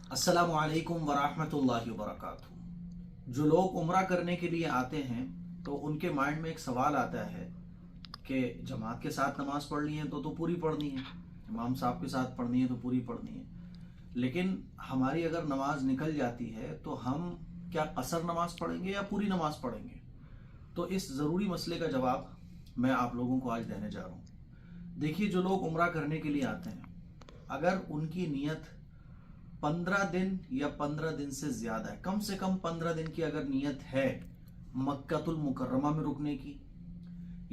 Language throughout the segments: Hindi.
अस्सलामु अलैकुम वरहमतुल्लाहि वबरकातुहू। जो लोग उम्रा करने के लिए आते हैं तो उनके माइंड में एक सवाल आता है कि जमात के साथ नमाज पढ़नी है तो पूरी पढ़नी है, इमाम साहब के साथ पढ़नी है तो पूरी पढ़नी है। लेकिन हमारी अगर नमाज निकल जाती है तो हम क्या कसर नमाज पढ़ेंगे या पूरी नमाज पढ़ेंगे? तो इस ज़रूरी मसले का जवाब मैं आप लोगों को आज देने जा रहा हूँ। देखिए, जो लोग उम्रा करने के लिए आते हैं, अगर उनकी नीयत 15 दिन या 15 दिन से ज्यादा है, कम से कम 15 दिन की अगर नीयत है मक्कातुल मुकर्रमा में रुकने की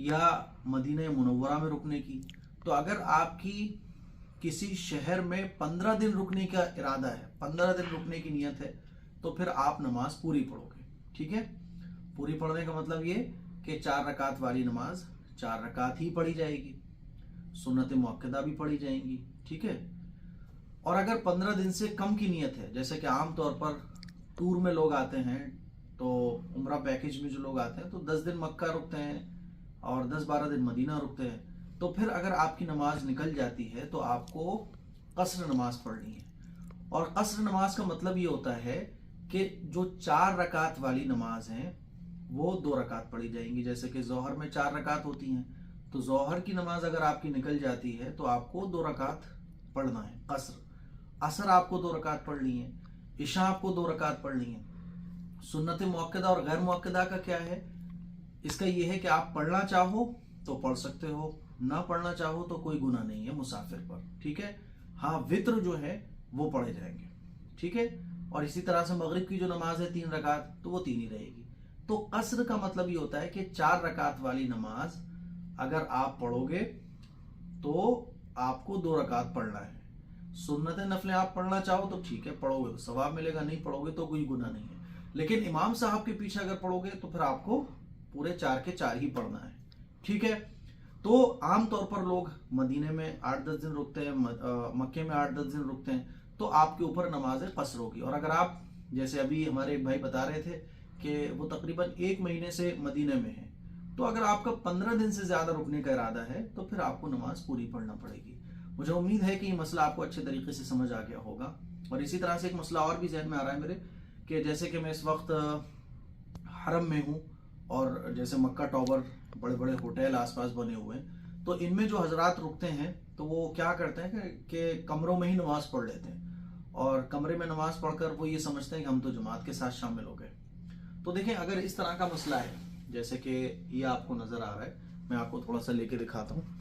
या मदीना मुनव्वरा में रुकने की, तो अगर आपकी किसी शहर में 15 दिन रुकने का इरादा है, 15 दिन रुकने की नीयत है, तो फिर आप नमाज पूरी पढ़ोगे। ठीक है, पूरी पढ़ने का मतलब ये कि 4 रकात वाली नमाज 4 रकात ही पढ़ी जाएगी, सुन्नत मुअक्कदा भी पढ़ी जाएंगी। ठीक है, और अगर 15 दिन से कम की नीयत है, जैसे कि आम तौर पर टूर में लोग आते हैं, तो उम्रा पैकेज में जो लोग आते हैं तो 10 दिन मक्का रुकते हैं और 10-12 दिन मदीना रुकते हैं, तो फिर अगर आपकी नमाज निकल जाती है तो आपको कसर नमाज पढ़नी है। और कसर नमाज का मतलब ये होता है कि जो 4 रकात वाली नमाज है वो 2 रकात पढ़ी जाएंगी। जैसे कि जोहर में 4 रकात होती हैं, तो जोहर की नमाज अगर आपकी निकल जाती है तो आपको 2 रकात पढ़ना है कसर। असर आपको 2 रकात पढ़नी है, इशा आपको 2 रकात पढ़नी है। सुन्नत मुअक्कदा और गैर मुअक्कदा का क्या है? इसका यह है कि आप पढ़ना चाहो तो पढ़ सकते हो, ना पढ़ना चाहो तो कोई गुनाह नहीं है मुसाफिर पर। ठीक है, हाँ, वित्र जो है वो पढ़े जाएंगे। ठीक है, और इसी तरह से मगरिब की जो नमाज है 3 रकात, तो वो 3 ही रहेगी। तो कसर का मतलब ये होता है कि 4 रकात वाली नमाज अगर आप पढ़ोगे तो आपको 2 रकात पढ़ना है। सुन्नत नफलें आप पढ़ना चाहो तो ठीक है, पढ़ोगे तो सवाब मिलेगा, नहीं पढ़ोगे तो कोई गुनाह नहीं है। लेकिन इमाम साहब के पीछे अगर पढ़ोगे तो फिर आपको पूरे 4 के 4 ही पढ़ना है। ठीक है, तो आम तौर पर लोग मदीने में 8-10 दिन रुकते हैं, मक्के में 8-10 दिन रुकते हैं, तो आपके ऊपर नमाज कसर होगी। और अगर आप, जैसे अभी हमारे एक भाई बता रहे थे कि वो तकरीबन 1 महीने से मदीने में है, तो अगर आपका 15 दिन से ज्यादा रुकने का इरादा है तो फिर आपको नमाज पूरी पढ़ना पड़ेगी। मुझे उम्मीद है कि ये मसला आपको अच्छे तरीके से समझ आ गया होगा। और इसी तरह से एक मसला और भी जहन में आ रहा है मेरे, कि जैसे कि मैं इस वक्त हरम में हूँ और जैसे मक्का टॉवर, बड़े बड़े होटल आसपास बने हुए हैं, तो इनमें जो हजरात रुकते हैं तो वो क्या करते हैं कि कमरों में ही नमाज पढ़ लेते हैं, और कमरे में नमाज पढ़कर वो ये समझते हैं कि हम तो जमात के साथ शामिल हो गए। तो देखें, अगर इस तरह का मसला है, जैसे कि ये आपको नजर आ रहा है, मैं आपको थोड़ा सा लेके दिखाता हूँ।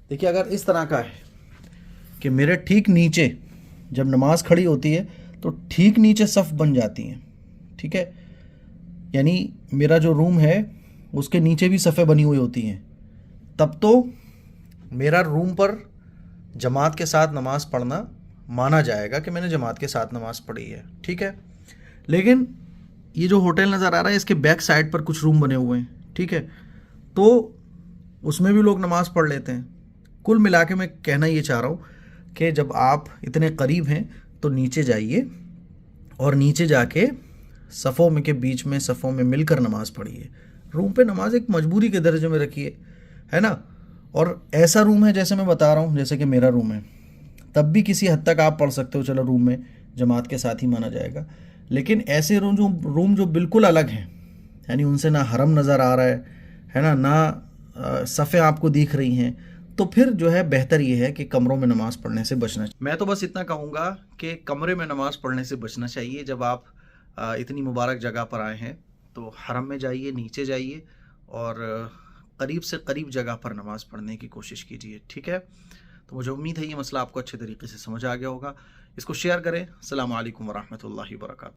देखिए, अगर इस तरह का है कि मेरे ठीक नीचे जब नमाज खड़ी होती है तो ठीक नीचे सफ़ बन जाती हैं। ठीक है, यानी मेरा जो रूम है उसके नीचे भी सफ़ें बनी हुई होती हैं, तब तो मेरा रूम पर जमात के साथ नमाज पढ़ना माना जाएगा कि मैंने जमात के साथ नमाज पढ़ी है। ठीक है, लेकिन ये जो होटल नज़र आ रहा है इसके बैक साइड पर कुछ रूम बने हुए हैं। ठीक है, तो उसमें भी लोग नमाज पढ़ लेते हैं। कुल मिला के मैं कहना ये चाह रहा हूँ कि जब आप इतने करीब हैं तो नीचे जाइए और नीचे जाके सफ़ों में के बीच में सफ़ों में मिलकर नमाज पढ़िए। रूम पे नमाज एक मजबूरी के दर्जे में रखिए, है ना। और ऐसा रूम है जैसे मैं बता रहा हूँ, जैसे कि मेरा रूम है, तब भी किसी हद तक आप पढ़ सकते हो, चलो रूम में जमात के साथ ही माना जाएगा। लेकिन ऐसे रूम जो बिल्कुल अलग हैं, यानी उनसे ना हरम नज़र आ रहा है ना, ना सफ़ें आपको दिख रही हैं, तो फिर जो है बेहतर ये है कि कमरों में नमाज पढ़ने से बचना चाहिए। मैं तो बस इतना कहूँगा कि कमरे में नमाज पढ़ने से बचना चाहिए। जब आप इतनी मुबारक जगह पर आए हैं तो हरम में जाइए, नीचे जाइए और करीब से करीब जगह पर नमाज पढ़ने की कोशिश कीजिए। ठीक है, तो मुझे उम्मीद है ये मसला आपको अच्छे तरीके से समझ आ गया होगा। इसको शेयर करें। अस्सलामु अलैकुम वरहमतुल्लाहि वबरकातुहू।